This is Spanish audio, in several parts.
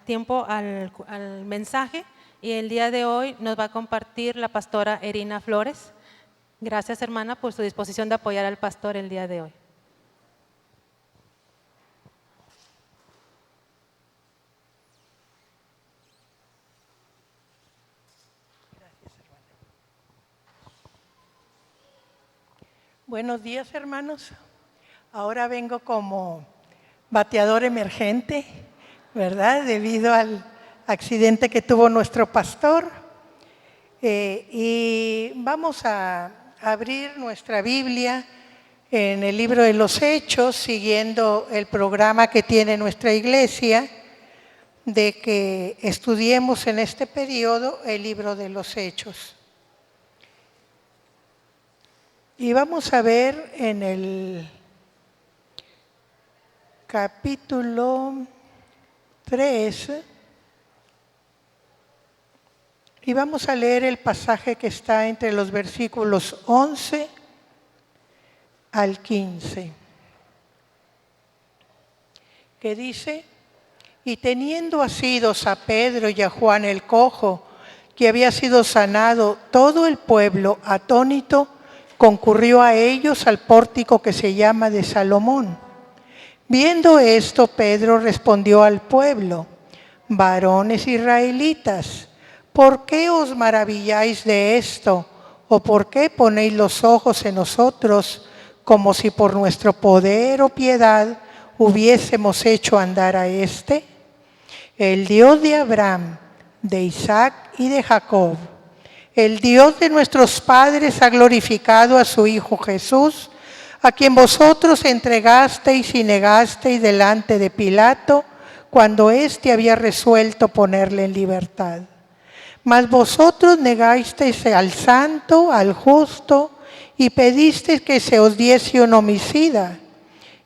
tiempo al mensaje, y el día de hoy nos va a compartir la pastora Erina Flores. Gracias, hermana, por su disposición de apoyar al pastor el día de hoy. Buenos días, hermanos. Ahora vengo como bateador emergente, ¿verdad? Debido al accidente que tuvo nuestro pastor. Y vamos a abrir nuestra Biblia en el libro de los Hechos, siguiendo el programa que tiene nuestra iglesia, de que estudiemos en este periodo el libro de los Hechos. Y vamos a ver en el capítulo 3, y vamos a leer el pasaje que está entre los versículos 11 al 15, que dice: y teniendo asidos a Pedro y a Juan el cojo, que había sido sanado, todo el pueblo atónito concurrió a ellos al pórtico que se llama de Salomón. Viendo esto, Pedro respondió al pueblo: varones israelitas, ¿por qué os maravilláis de esto? ¿O por qué ponéis los ojos en nosotros, como si por nuestro poder o piedad hubiésemos hecho andar a éste? El Dios de Abraham, de Isaac y de Jacob, el Dios de nuestros padres, ha glorificado a su Hijo Jesús, a quien vosotros entregasteis y negasteis delante de Pilato, cuando éste había resuelto ponerle en libertad. Mas vosotros negasteis al santo, al justo, y pedisteis que se os diese un homicida,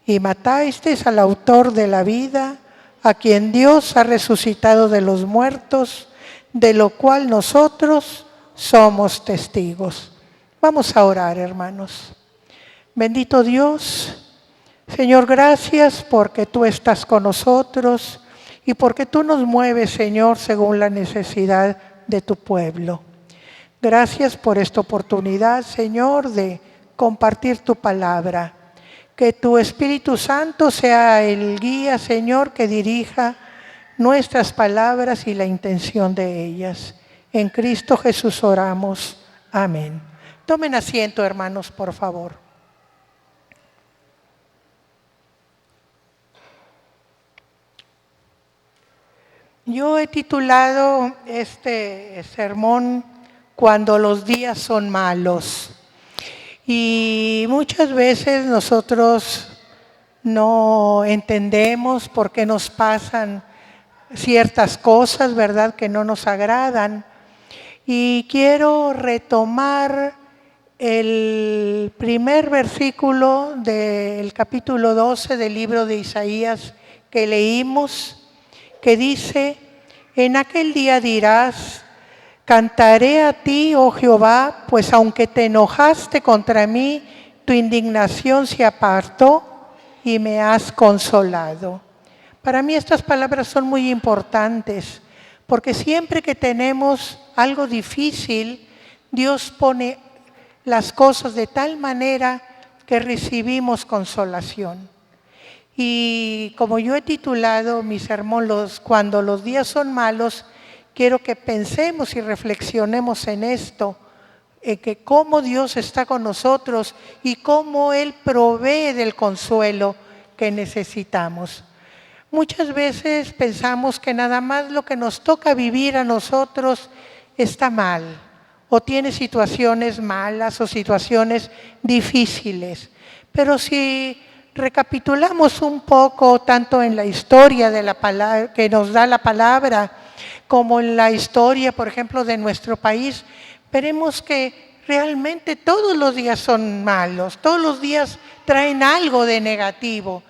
y matasteis al autor de la vida, a quien Dios ha resucitado de los muertos, de lo cual nosotros somos testigos. Vamos a orar, hermanos. Bendito Dios, Señor, gracias porque tú estás con nosotros y porque tú nos mueves, Señor, según la necesidad de tu pueblo. Gracias por esta oportunidad, Señor, de compartir tu palabra. Que tu Espíritu Santo sea el guía, Señor, que dirija nuestras palabras y la intención de ellas. En Cristo Jesús oramos. Amén. Tomen asiento, hermanos, por favor. Yo he titulado este sermón "Cuando los días son malos". Y muchas veces nosotros no entendemos por qué nos pasan ciertas cosas, ¿verdad?, que no nos agradan. Y quiero retomar el primer versículo del capítulo 12 del libro de Isaías que leímos, que dice: en aquel día dirás, cantaré a ti, oh Jehová, pues aunque te enojaste contra mí, tu indignación se apartó y me has consolado. Para mí estas palabras son muy importantes, porque siempre que tenemos algo difícil, Dios pone las cosas de tal manera que recibimos consolación. Y como yo he titulado mi sermón "Cuando los días son malos", quiero que pensemos y reflexionemos en esto, en que cómo Dios está con nosotros y cómo Él provee del consuelo que necesitamos. Muchas veces pensamos que nada más lo que nos toca vivir a nosotros está mal, o tiene situaciones malas o situaciones difíciles. Pero si recapitulamos un poco, tanto en la historia de la palabra, que nos da la palabra, como en la historia, por ejemplo, de nuestro país, veremos que realmente todos los días son malos, todos los días traen algo de negativo,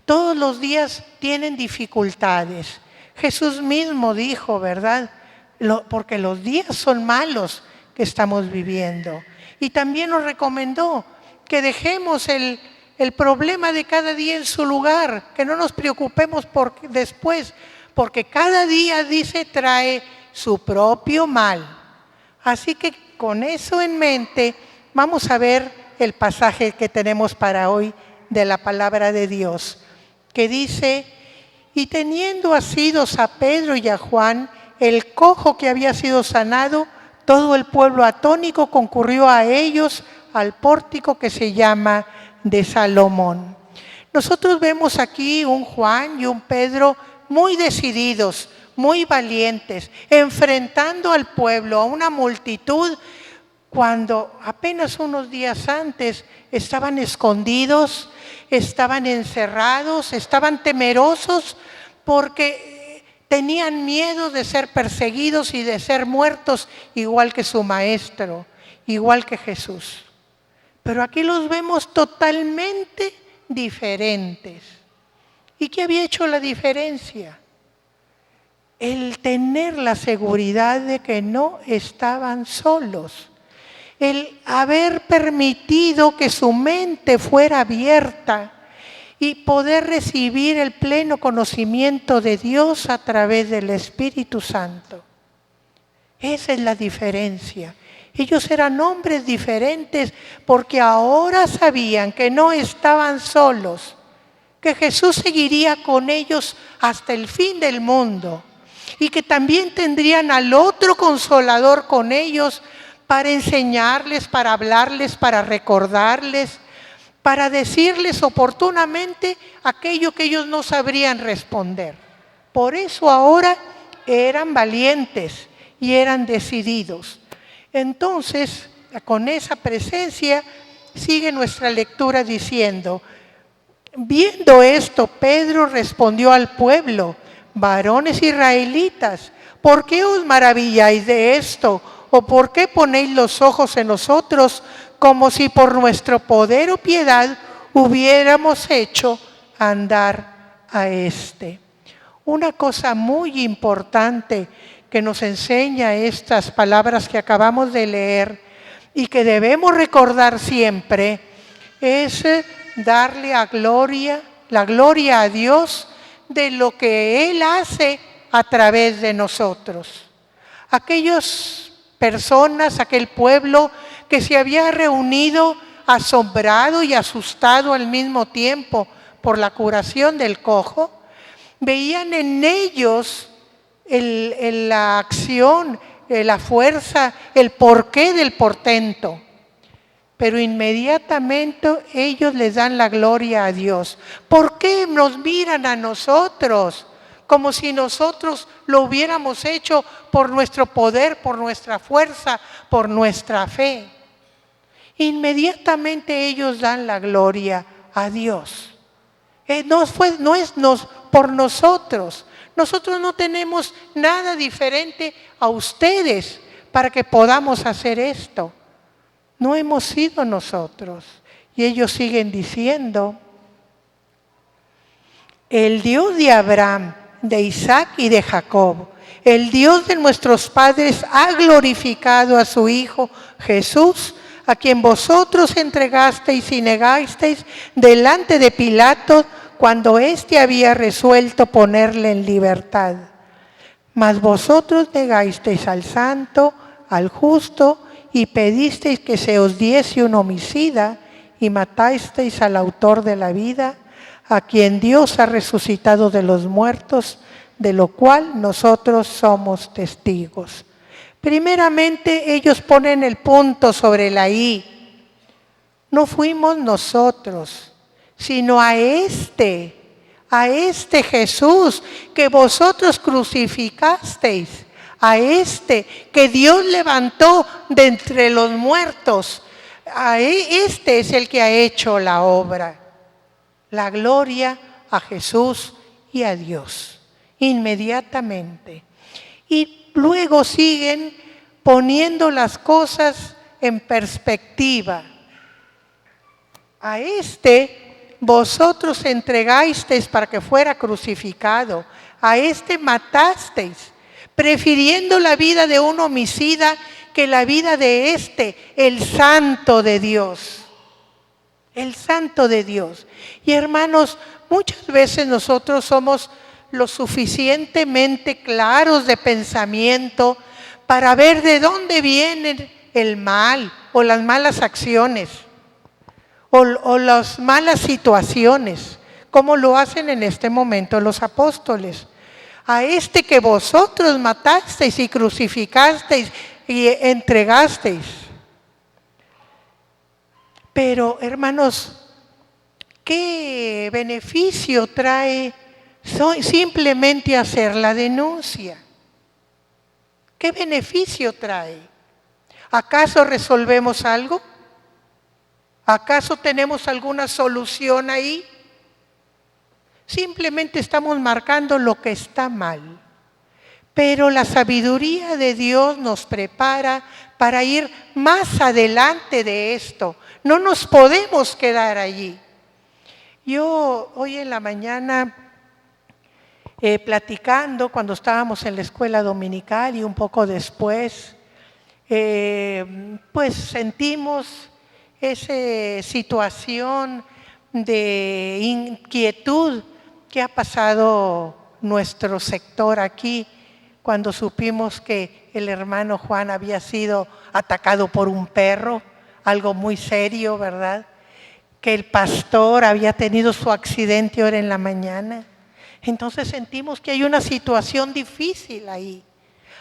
todos los días tienen dificultades. Jesús mismo dijo, ¿verdad?, porque los días son malos que estamos viviendo. Y también nos recomendó que dejemos el el problema de cada día en su lugar, que no nos preocupemos por después, porque cada día, dice, trae su propio mal. Así que con eso en mente, vamos a ver el pasaje que tenemos para hoy de la palabra de Dios, que dice: y teniendo asidos a Pedro y a Juan, el cojo que había sido sanado, todo el pueblo atónico concurrió a ellos al pórtico que se llama de Salomón. Nosotros vemos aquí un Juan y un Pedro muy decididos, muy valientes, enfrentando al pueblo, a una multitud, cuando apenas unos días antes estaban escondidos, estaban encerrados, estaban temerosos porque tenían miedo de ser perseguidos y de ser muertos, igual que su maestro, igual que Jesús. Pero aquí los vemos totalmente diferentes. ¿Y qué había hecho la diferencia? El tener la seguridad de que no estaban solos. El haber permitido que su mente fuera abierta y poder recibir el pleno conocimiento de Dios a través del Espíritu Santo. Esa es la diferencia. Ellos eran hombres diferentes porque ahora sabían que no estaban solos, que Jesús seguiría con ellos hasta el fin del mundo y que también tendrían al otro Consolador con ellos para enseñarles, para hablarles, para recordarles, para decirles oportunamente aquello que ellos no sabrían responder. Por eso ahora eran valientes y eran decididos. Entonces, con esa presencia, sigue nuestra lectura diciendo: viendo esto, Pedro respondió al pueblo: varones israelitas, ¿por qué os maravilláis de esto? ¿O por qué ponéis los ojos en nosotros como si por nuestro poder o piedad hubiéramos hecho andar a éste? Una cosa muy importante que nos enseña estas palabras que acabamos de leer y que debemos recordar siempre es darle la gloria a Dios de lo que Él hace a través de nosotros. Aquellas personas, aquel pueblo que se había reunido asombrado y asustado al mismo tiempo por la curación del cojo, veían en ellos la acción, la fuerza, el porqué del portento. Pero inmediatamente ellos les dan la gloria a Dios. ¿Por qué nos miran a nosotros? Como si nosotros lo hubiéramos hecho por nuestro poder, por nuestra fuerza, por nuestra fe. Inmediatamente ellos dan la gloria a Dios. No es por nosotros. Nosotros no tenemos nada diferente a ustedes para que podamos hacer esto. No hemos sido nosotros. Y ellos siguen diciendo: el Dios de Abraham, de Isaac y de Jacob, el Dios de nuestros padres ha glorificado a su Hijo Jesús, a quien vosotros entregasteis y negasteis delante de Pilato cuando éste había resuelto ponerle en libertad. Mas vosotros negasteis al santo, al justo, y pedisteis que se os diese un homicida, y matasteis al autor de la vida, a quien Dios ha resucitado de los muertos, de lo cual nosotros somos testigos. Primeramente, ellos ponen el punto sobre la I. No fuimos nosotros, sino a este Jesús que vosotros crucificasteis, a este que Dios levantó de entre los muertos. Este es el que ha hecho la obra. La gloria a Jesús y a Dios, inmediatamente. Y luego siguen poniendo las cosas en perspectiva. A este vosotros entregasteis para que fuera crucificado, a este matasteis, prefiriendo la vida de un homicida que la vida de este, el santo de Dios. el Santo de Dios. Y hermanos, muchas veces nosotros somos lo suficientemente claros de pensamiento para ver de dónde viene el mal o las malas acciones o las malas situaciones, como lo hacen en este momento los apóstoles. A este que vosotros matasteis y crucificasteis y entregasteis. Pero, hermanos, ¿qué beneficio trae simplemente hacer la denuncia? ¿Qué beneficio trae? ¿Acaso resolvemos algo? ¿Acaso tenemos alguna solución ahí? Simplemente estamos marcando lo que está mal. Pero la sabiduría de Dios nos prepara para ir más adelante de esto. No nos podemos quedar allí. Yo hoy en la mañana, platicando cuando estábamos en la escuela dominical y un poco después, pues sentimos esa situación de inquietud que ha pasado nuestro sector aquí cuando supimos que el hermano Juan había sido atacado por un perro, algo muy serio, ¿verdad? Que el pastor había tenido su accidente ahora en la mañana. Entonces sentimos que hay una situación difícil ahí.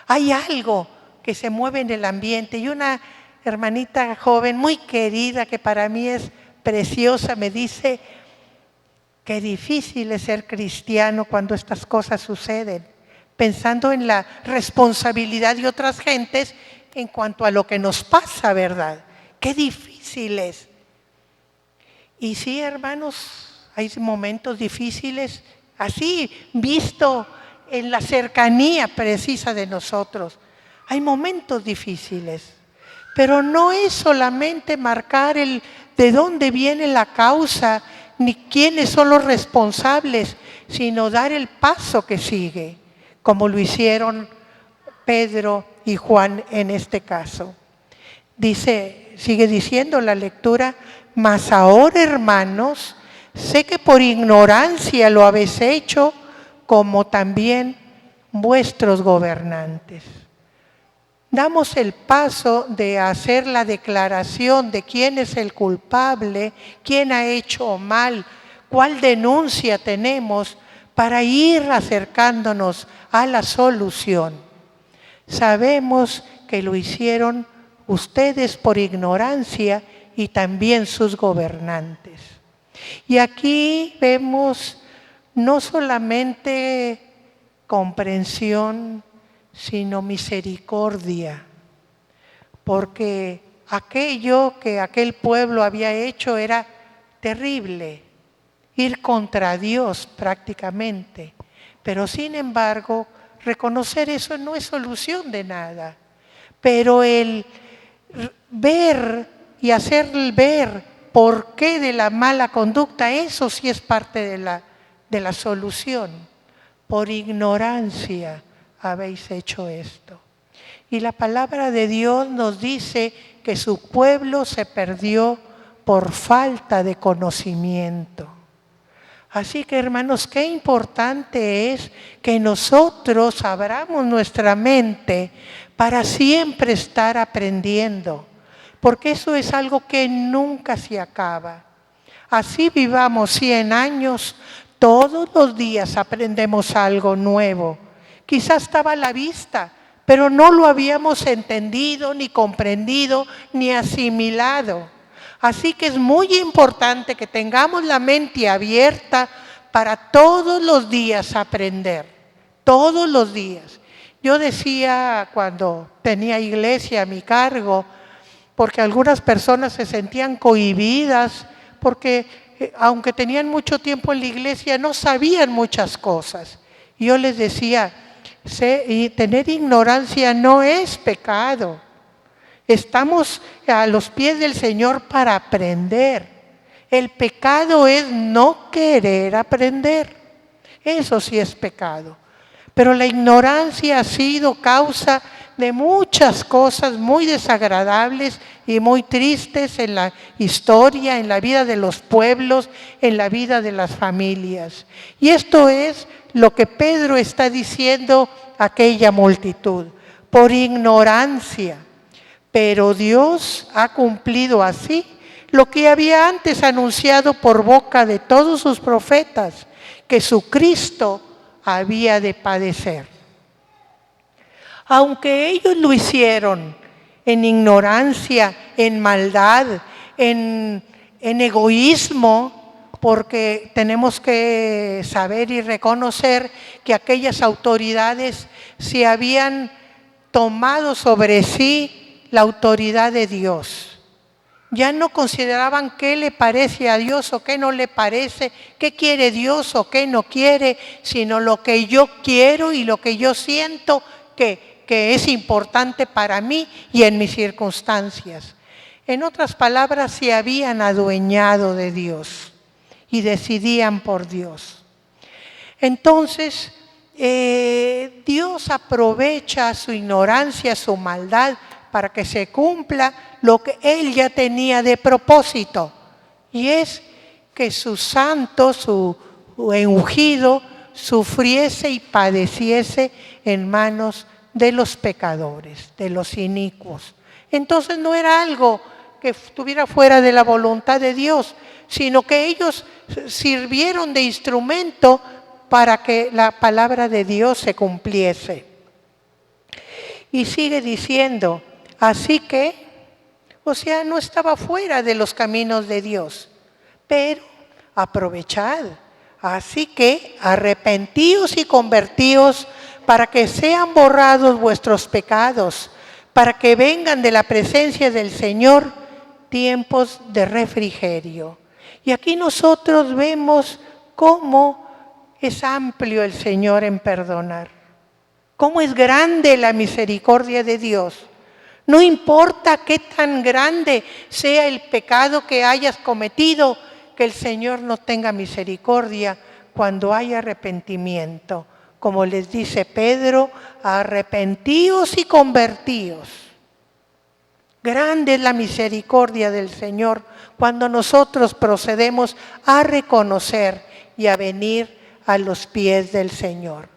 Hay algo que se mueve en el ambiente. Y una hermanita joven muy querida, que para mí es preciosa, me dice: qué difícil es ser cristiano cuando estas cosas suceden, pensando en la responsabilidad de otras gentes en cuanto a lo que nos pasa, ¿verdad? Qué difícil es. Y sí, hermanos, hay momentos difíciles, así visto en la cercanía precisa de nosotros. Hay momentos difíciles, pero no es solamente marcar de dónde viene la causa, ni quiénes son los responsables, sino dar el paso que sigue, como lo hicieron Pedro y Juan en este caso. Sigue diciendo la lectura: mas ahora, hermanos, sé que por ignorancia lo habéis hecho, como también vuestros gobernantes. Damos el paso de hacer la declaración de quién es el culpable, quién ha hecho mal, cuál denuncia tenemos, para ir acercándonos a la solución. Sabemos que lo hicieron ustedes por ignorancia y también sus gobernantes. Y aquí vemos no solamente comprensión, sino misericordia, porque aquello que aquel pueblo había hecho era terrible, ir contra Dios prácticamente, pero sin embargo reconocer eso no es solución de nada, pero el ver y hacer ver por qué de la mala conducta, eso sí es parte de la solución. Por ignorancia habéis hecho esto. Y la palabra de Dios nos dice que su pueblo se perdió por falta de conocimiento. Así que, hermanos, qué importante es que nosotros abramos nuestra mente para siempre estar aprendiendo, porque eso es algo que nunca se acaba. Así vivamos 100 años, todos los días aprendemos algo nuevo. Quizás estaba a la vista, pero no lo habíamos entendido, ni comprendido, ni asimilado. Así que es muy importante que tengamos la mente abierta para todos los días aprender, todos los días. Yo decía cuando tenía iglesia a mi cargo, porque algunas personas se sentían cohibidas, porque aunque tenían mucho tiempo en la iglesia, no sabían muchas cosas. Y yo les decía: tener ignorancia no es pecado. Estamos a los pies del Señor para aprender. El pecado es no querer aprender. Eso sí es pecado. Pero la ignorancia ha sido causa de muchas cosas muy desagradables y muy tristes en la historia, en la vida de los pueblos, en la vida de las familias. Y esto es lo que Pedro está diciendo a aquella multitud, por ignorancia. Pero Dios ha cumplido así lo que había antes anunciado por boca de todos sus profetas, que su Cristo había de padecer. Aunque ellos lo hicieron en ignorancia, en maldad, en egoísmo, porque tenemos que saber y reconocer que aquellas autoridades se habían tomado sobre sí la autoridad de Dios. Ya no consideraban qué le parece a Dios o qué no le parece, qué quiere Dios o qué no quiere, sino lo que yo quiero y lo que yo siento que es importante para mí y en mis circunstancias. En otras palabras, se habían adueñado de Dios y decidían por Dios. Entonces, Dios aprovecha su ignorancia, su maldad, para que se cumpla lo que Él ya tenía de propósito. Y es que su santo, su ungido, sufriese y padeciese en manos de los pecadores, de los inicuos. Entonces no era algo que estuviera fuera de la voluntad de Dios, sino que ellos sirvieron de instrumento para que la palabra de Dios se cumpliese. Y sigue diciendo, así que, o sea, no estaba fuera de los caminos de Dios, pero aprovechad. Así que arrepentíos y convertíos para que sean borrados vuestros pecados, para que vengan de la presencia del Señor tiempos de refrigerio. Y aquí nosotros vemos cómo es amplio el Señor en perdonar, cómo es grande la misericordia de Dios. No importa qué tan grande sea el pecado que hayas cometido, que el Señor no tenga misericordia cuando hay arrepentimiento. Como les dice Pedro, arrepentíos y convertíos. Grande es la misericordia del Señor cuando nosotros procedemos a reconocer y a venir a los pies del Señor.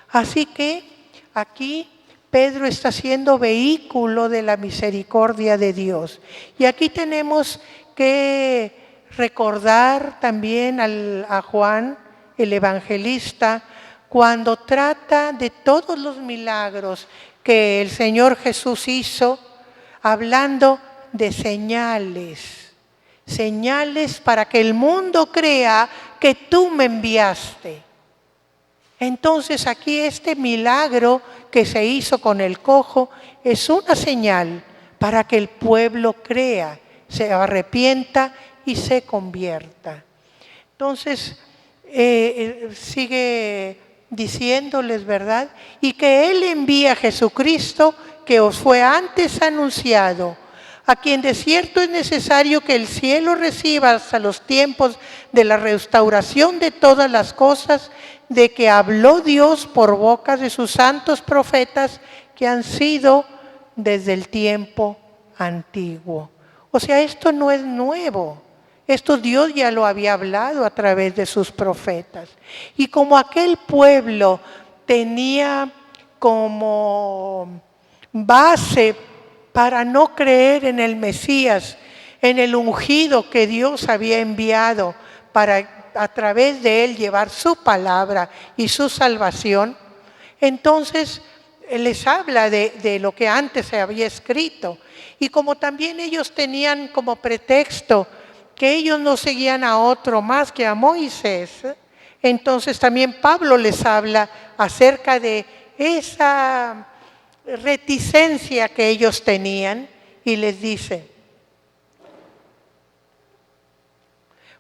Así que aquí Pedro está siendo vehículo de la misericordia de Dios. Y aquí tenemos que recordar también a Juan, el evangelista, cuando trata de todos los milagros que el Señor Jesús hizo, hablando de señales, señales para que el mundo crea que tú me enviaste. Entonces aquí este milagro que se hizo con el cojo es una señal para que el pueblo crea, se arrepienta y se convierta. Entonces sigue diciéndoles, ¿verdad? Y que Él envía a Jesucristo que os fue antes anunciado, a quien de cierto es necesario que el cielo reciba hasta los tiempos de la restauración de todas las cosas, de que habló Dios por boca de sus santos profetas que han sido desde el tiempo antiguo. O sea, esto no es nuevo. Esto Dios ya lo había hablado a través de sus profetas. Y como aquel pueblo tenía como base para no creer en el Mesías, en el ungido que Dios había enviado para a través de él llevar su palabra y su salvación, entonces les habla de lo que antes se había escrito. Y como también ellos tenían como pretexto que ellos no seguían a otro más que a Moisés, entonces también Pablo les habla acerca de esa reticencia que ellos tenían y les dice,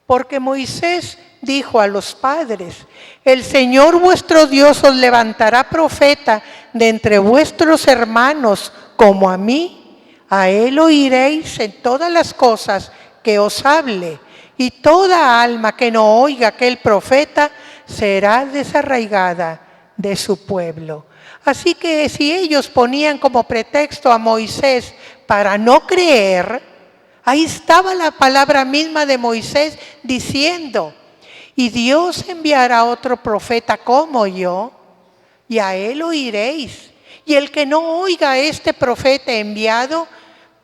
porque Moisés dijo a los padres, el Señor vuestro Dios os levantará profeta de entre vuestros hermanos como a mí, a él oiréis en todas las cosas que os hable, y toda alma que no oiga aquel profeta será desarraigada de su pueblo. Así que si ellos ponían como pretexto a Moisés para no creer, ahí estaba la palabra misma de Moisés diciendo: y Dios enviará otro profeta como yo, y a él oiréis. Y el que no oiga a este profeta enviado,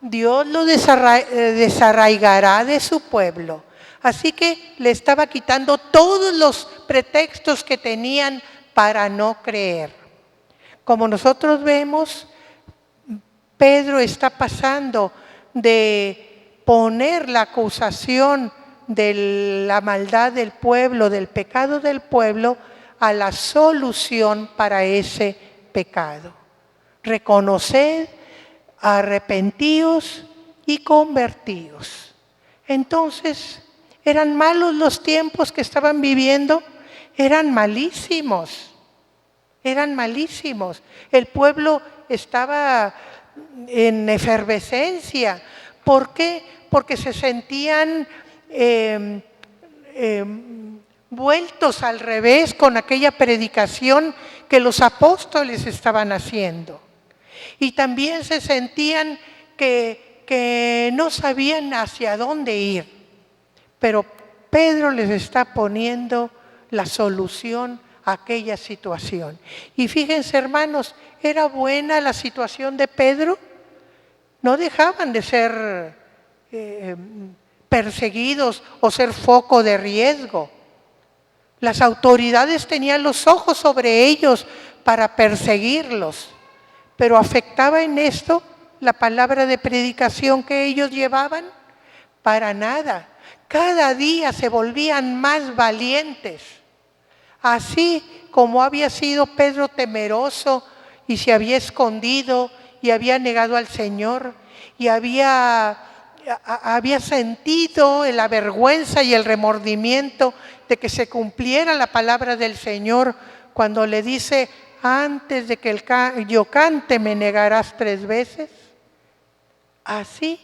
Dios lo desarraigará de su pueblo. Así que le estaba quitando todos los pretextos que tenían para no creer. Como nosotros vemos, Pedro está pasando de poner la acusación de la maldad del pueblo, del pecado del pueblo, a la solución para ese pecado. Reconoced, arrepentíos y convertíos. Entonces, ¿eran malos los tiempos que estaban viviendo? Eran malísimos. Eran malísimos. El pueblo estaba en efervescencia. ¿Por qué? Porque se sentían vueltos al revés con aquella predicación que los apóstoles estaban haciendo. Y también se sentían que no sabían hacia dónde ir. Pero Pedro les está poniendo la solución a aquella situación. Y fíjense, hermanos, ¿era buena la situación de Pedro? No dejaban de ser perseguidos o ser foco de riesgo. Las autoridades tenían los ojos sobre ellos para perseguirlos. Pero ¿afectaba en esto la palabra de predicación que ellos llevaban? Para nada. Cada día se volvían más valientes. Así como había sido Pedro temeroso y se había escondido y había negado al Señor y había sentido la vergüenza y el remordimiento de que se cumpliera la palabra del Señor cuando le dice: antes de que yo cante me negarás 3 veces. Así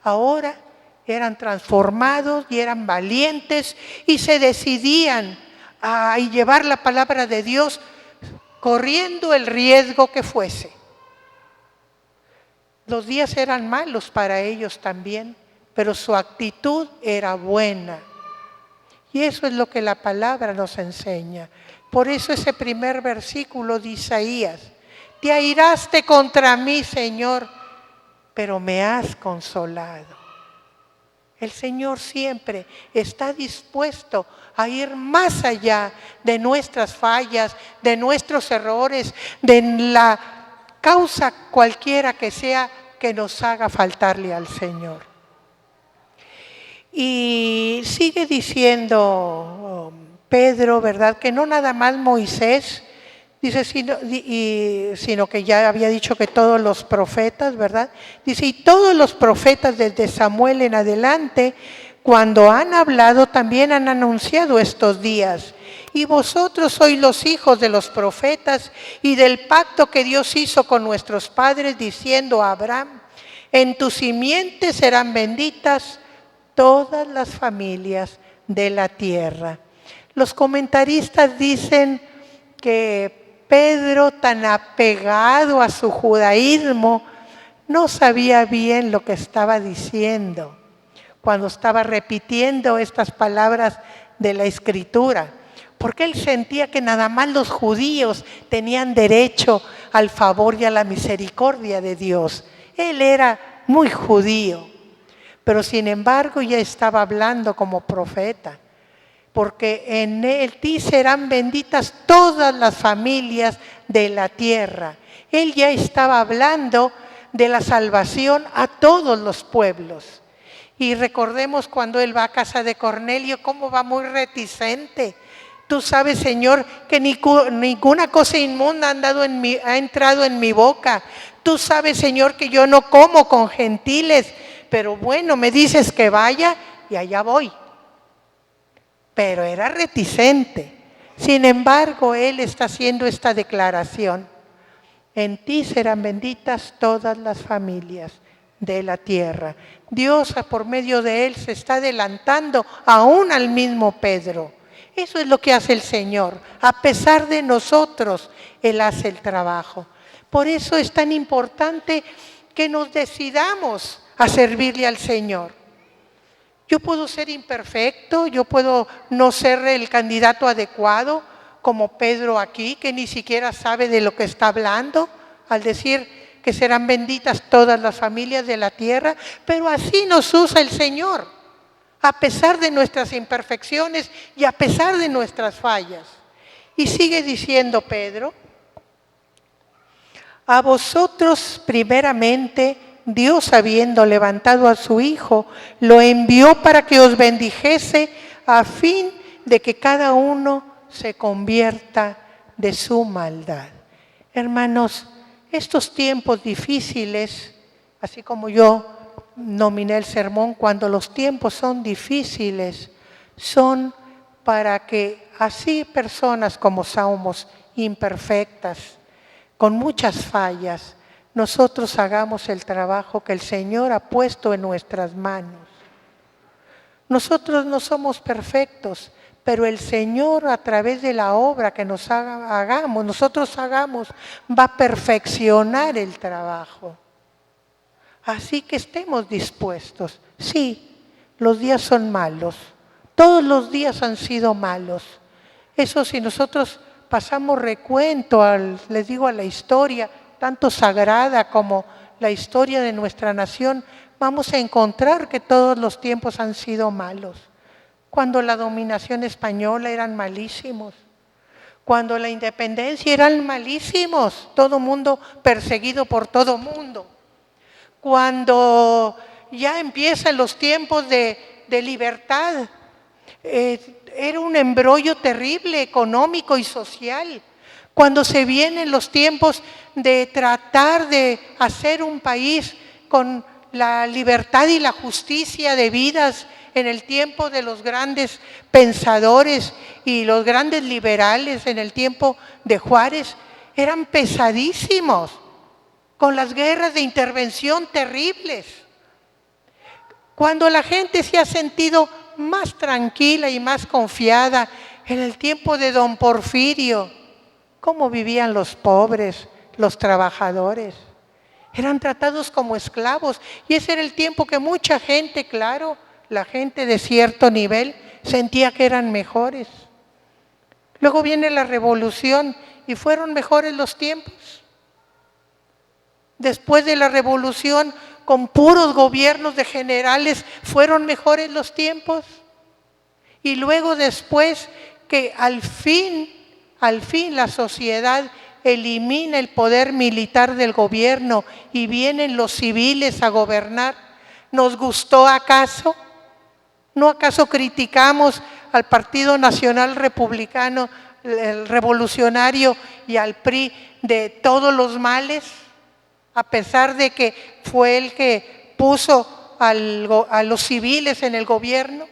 ahora eran transformados y eran valientes y se decidían a llevar la palabra de Dios corriendo el riesgo que fuese. Los días eran malos para ellos también, pero su actitud era buena. Y eso es lo que la palabra nos enseña. Por eso ese primer versículo de Isaías: te airaste contra mí, Señor, pero me has consolado. El Señor siempre está dispuesto a ir más allá de nuestras fallas, de nuestros errores, de la causa cualquiera que sea que nos haga faltarle al Señor. Y sigue diciendo Pedro, ¿verdad?, que no nada más Moisés, dice, sino que ya había dicho que todos los profetas, ¿verdad? Dice, y todos los profetas desde Samuel en adelante, cuando han hablado, también han anunciado estos días. Y vosotros sois los hijos de los profetas y del pacto que Dios hizo con nuestros padres, diciendo a Abraham: en tu simiente serán benditas todas las familias de la tierra. Los comentaristas dicen que Pedro, tan apegado a su judaísmo, no sabía bien lo que estaba diciendo cuando estaba repitiendo estas palabras de la Escritura, porque él sentía que nada más los judíos tenían derecho al favor y a la misericordia de Dios. Él era muy judío, pero sin embargo ya estaba hablando como profeta. Porque en ti serán benditas todas las familias de la tierra. Él ya estaba hablando de la salvación a todos los pueblos. Y recordemos cuando él va a casa de Cornelio, cómo va muy reticente. Tú sabes, Señor, que ninguna cosa inmunda ha entrado en mi boca. Tú sabes, Señor, que yo no como con gentiles. Pero bueno, me dices que vaya y allá voy. Pero era reticente. Sin embargo, él está haciendo esta declaración: en ti serán benditas todas las familias de la tierra. Dios, por medio de él, se está adelantando aún al mismo Pedro. Eso es lo que hace el Señor. A pesar de nosotros, Él hace el trabajo. Por eso es tan importante que nos decidamos a servirle al Señor. Yo puedo ser imperfecto, yo puedo no ser el candidato adecuado, como Pedro aquí, que ni siquiera sabe de lo que está hablando, al decir que serán benditas todas las familias de la tierra, pero así nos usa el Señor, a pesar de nuestras imperfecciones y a pesar de nuestras fallas. Y sigue diciendo Pedro, a vosotros primeramente, Dios habiendo levantado a su Hijo, lo envió para que os bendijese a fin de que cada uno se convierta de su maldad. Hermanos, estos tiempos difíciles, así como yo nominé el sermón, cuando los tiempos son difíciles, son para que así personas como somos imperfectas, con muchas fallas, nosotros hagamos el trabajo que el Señor ha puesto en nuestras manos. Nosotros no somos perfectos, pero el Señor, a través de la obra que nosotros hagamos, va a perfeccionar el trabajo. Así que estemos dispuestos. Sí, los días son malos. Todos los días han sido malos. Eso si nosotros pasamos recuento, les digo, a la historia, tanto sagrada como la historia de nuestra nación, vamos a encontrar que todos los tiempos han sido malos. Cuando la dominación española eran malísimos, cuando la independencia eran malísimos, todo mundo perseguido por todo mundo. Cuando ya empiezan los tiempos de libertad, era un embrollo terrible económico y social. Cuando se vienen los tiempos de tratar de hacer un país con la libertad y la justicia debidas en el tiempo de los grandes pensadores y los grandes liberales, en el tiempo de Juárez, eran pesadísimos, con las guerras de intervención terribles. Cuando la gente se ha sentido más tranquila y más confiada en el tiempo de don Porfirio, ¿cómo vivían los pobres, los trabajadores? Eran tratados como esclavos y ese era el tiempo que mucha gente, claro, la gente de cierto nivel sentía que eran mejores. Luego viene la revolución y fueron mejores los tiempos. Después de la revolución, con puros gobiernos de generales, fueron mejores los tiempos. Y luego después que al fin la sociedad elimina el poder militar del gobierno y vienen los civiles a gobernar, ¿nos gustó acaso? ¿No acaso criticamos al Partido Nacional Republicano, el revolucionario y al PRI de todos los males? A pesar de que fue el que puso a los civiles en el gobierno.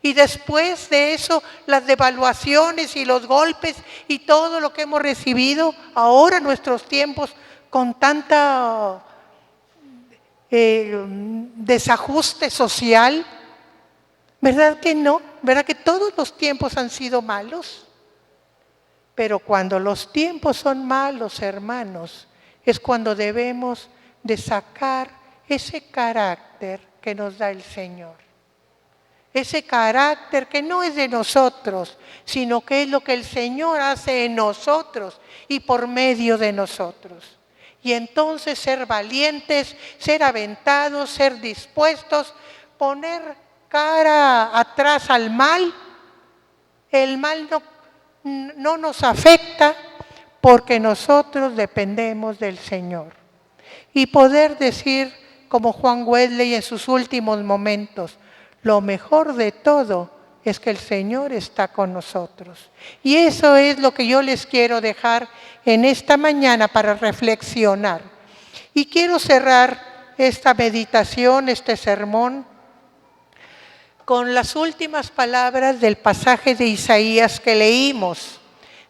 Y después de eso, las devaluaciones y los golpes y todo lo que hemos recibido, ahora en nuestros tiempos, con tanta desajuste social, ¿verdad que no? ¿Verdad que todos los tiempos han sido malos? Pero cuando los tiempos son malos, hermanos, es cuando debemos de sacar ese carácter que nos da el Señor. Ese carácter que no es de nosotros, sino que es lo que el Señor hace en nosotros y por medio de nosotros. Y entonces ser valientes, ser aventados, ser dispuestos, poner cara atrás al mal. El mal no nos afecta porque nosotros dependemos del Señor. Y poder decir, como Juan Wesley en sus últimos momentos, lo mejor de todo es que el Señor está con nosotros. Y eso es lo que yo les quiero dejar en esta mañana para reflexionar. Y quiero cerrar esta meditación, este sermón, con las últimas palabras del pasaje de Isaías que leímos,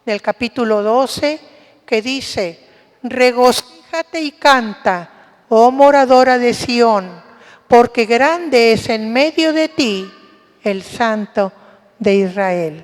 del capítulo 12, que dice: regocíjate y canta, oh moradora de Sión, porque grande es en medio de ti el Santo de Israel.